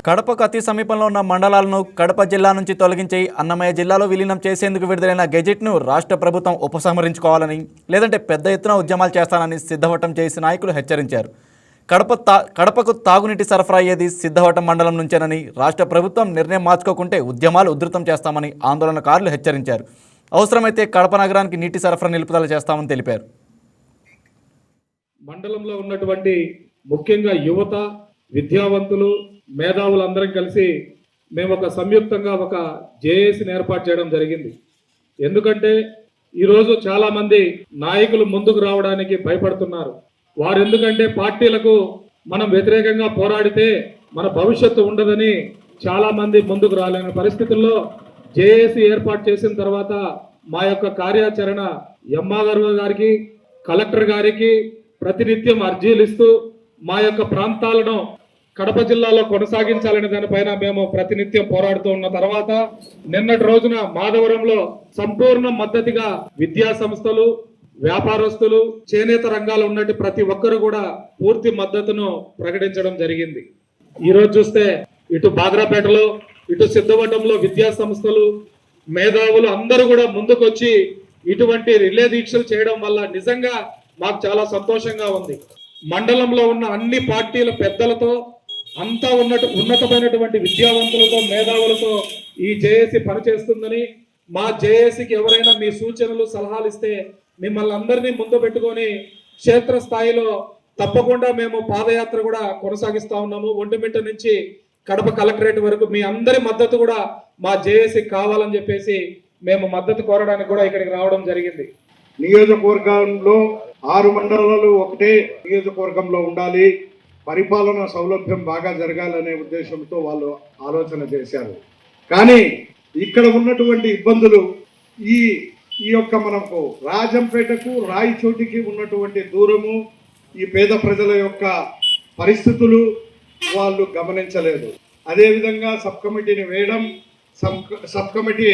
కడపకు అతి సమీపంలో ఉన్న మండలాలను కడప జిల్లా నుంచి తొలగించి అన్నమయ్య జిల్లాలో విలీనం చేసేందుకు విడుదలైన గెజెట్ను రాష్ట్ర ప్రభుత్వం ఉపసంహరించుకోవాలని లేదంటే పెద్ద ఎత్తున ఉద్యమాలు చేస్తానని సిద్ధవటం చేసి నాయకులు హెచ్చరించారు. కడపకు తాగునీటి సరఫరా అయ్యేది సిద్ధవటం మండలం నుంచేనని రాష్ట్ర ప్రభుత్వం నిర్ణయం మార్చుకోకుంటే ఉద్యమాలు ఉధృతం చేస్తామని ఆందోళనకారులు హెచ్చరించారు. అవసరమైతే కడప నగరానికి నీటి సరఫరా నిలుపుదల చేస్తామని తెలిపారు. మండలంలో ఉన్నటువంటి ముఖ్యంగా యువత, విద్యావంతులు, మేధావులందరం కలిసి మేము ఒక సంయుక్తంగా ఒక జేఏసీని ఏర్పాటు చేయడం జరిగింది. ఎందుకంటే ఈరోజు చాలా మంది నాయకులు ముందుకు రావడానికి భయపడుతున్నారు. వారు ఎందుకంటే పార్టీలకు మనం వ్యతిరేకంగా పోరాడితే మన భవిష్యత్తు ఉండదని చాలా మంది ముందుకు రాలేని పరిస్థితుల్లో జేఏసీ ఏర్పాటు చేసిన తర్వాత మా యొక్క కార్యాచరణ ఎంఆర్ఓ గారికి, కలెక్టర్ గారికి ప్రతినిత్యం అర్జీలు ఇస్తూ మా యొక్క ప్రాంతాలను కడప జిల్లాలో కొనసాగించాలనే దానిపైన మేము ప్రతినిత్యం పోరాడుతూ ఉన్న తర్వాత నిన్నటి రోజున మాధవరంలో సంపూర్ణ మద్దతుగా విద్యా సంస్థలు, వ్యాపారస్తులు, చేనేత రంగాలు ఉన్నట్టు ప్రతి ఒక్కరు కూడా పూర్తి మద్దతును ప్రకటించడం జరిగింది. ఈరోజు చూస్తే ఇటు బాగ్రాపేటలో, ఇటు సిద్ధవటంలో విద్యా సంస్థలు, మేధావులు అందరూ కూడా ముందుకొచ్చి ఇటువంటి రిలే దీక్షలు చేయడం వల్ల నిజంగా మాకు చాలా సంతోషంగా ఉంది. మండలంలో ఉన్న అన్ని పార్టీల పెద్దలతో అంతా ఉన్నతమైనటువంటి విద్యావంతులతో, మేధావులతో ఈ జేఏసీ పనిచేస్తుందని, మా జేఏసీకి ఎవరైనా మీ సూచనలు, సలహాలు ఇస్తే మిమ్మల్ని అందరినీ ముందు పెట్టుకొని క్షేత్రస్థాయిలో తప్పకుండా మేము పాదయాత్ర కూడా కొనసాగిస్తా ఉన్నాము. ఒంటిమిట్ట నుంచి కడప కలెక్టరేట్ వరకు మీ అందరి మద్దతు కూడా మా జేఏసీకి కావాలని చెప్పేసి మేము మద్దతు కోరడానికి కూడా ఇక్కడికి రావడం జరిగింది. నియోజకవర్గంలో 6 మండలాలు ఒకటే నియోజకవర్గంలో ఉండాలి, పరిపాలన సౌలభ్యం బాగా జరగాలనే ఉద్దేశంతో వాళ్ళు ఆలోచన చేశారు. కానీ ఇక్కడ ఉన్నటువంటి ఇబ్బందులు ఈ యొక్క మనకు రాజంపేటకు, రాయచోటికి ఉన్నటువంటి దూరము, ఈ పేద ప్రజల యొక్క పరిస్థితులు వాళ్ళు గమనించలేదు. అదేవిధంగా సబ్ కమిటీని వేయడం, సబ్ కమిటీ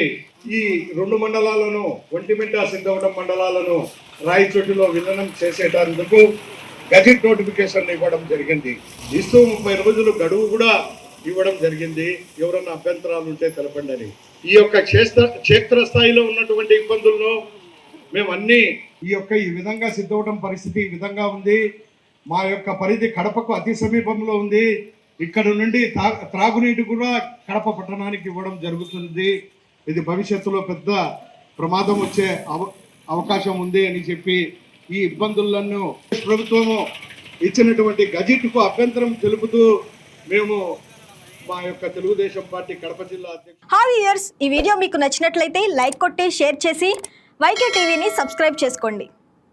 ఈ 2 మండలాలను, ఒంటిమిట్ట, సిద్ధవటం మండలాలను రాయచోటిలో విలీనం చేసేటందుకు గజెట్ నోటిఫికేషన్ ఇవ్వడం జరిగింది. ఇస్తూ 30 రోజులు గడువు కూడా ఇవ్వడం జరిగింది. ఎవరన్నా అభ్యంతరాలు ఉంటే తెలపండి అని. ఈ యొక్క క్షేత్రస్థాయిలో ఉన్నటువంటి ఇబ్బందులను మేము అన్నీ ఈ విధంగా సిద్ధవటం పరిస్థితి ఈ విధంగా ఉంది. మా యొక్క పరిధి కడపకు అతి సమీపంలో ఉంది. ఇక్కడ నుండి త్రాగునీటి కూడా కడప పట్టణానికి ఇవ్వడం జరుగుతుంది. ఇది భవిష్యత్తులో పెద్ద ప్రమాదం వచ్చే అవకాశం ఉంది అని చెప్పి ఈ ఇబ్బందులను ప్రభుత్వము ఇచ్చినటువంటి గజెట్కు అభ్యంతరం తెలుపుతూ మేము మా యొక్క తెలుగుదేశం పార్టీ కడప జిల్లా అధ్యక్షుడు. హాయ్ వ్యూయర్స్, ఈ వీడియో మీకు నచ్చినట్లయితే లైక్ కొట్టి షేర్ చేసి వైకే టీవీని సబ్స్క్రైబ్ చేసుకోండి.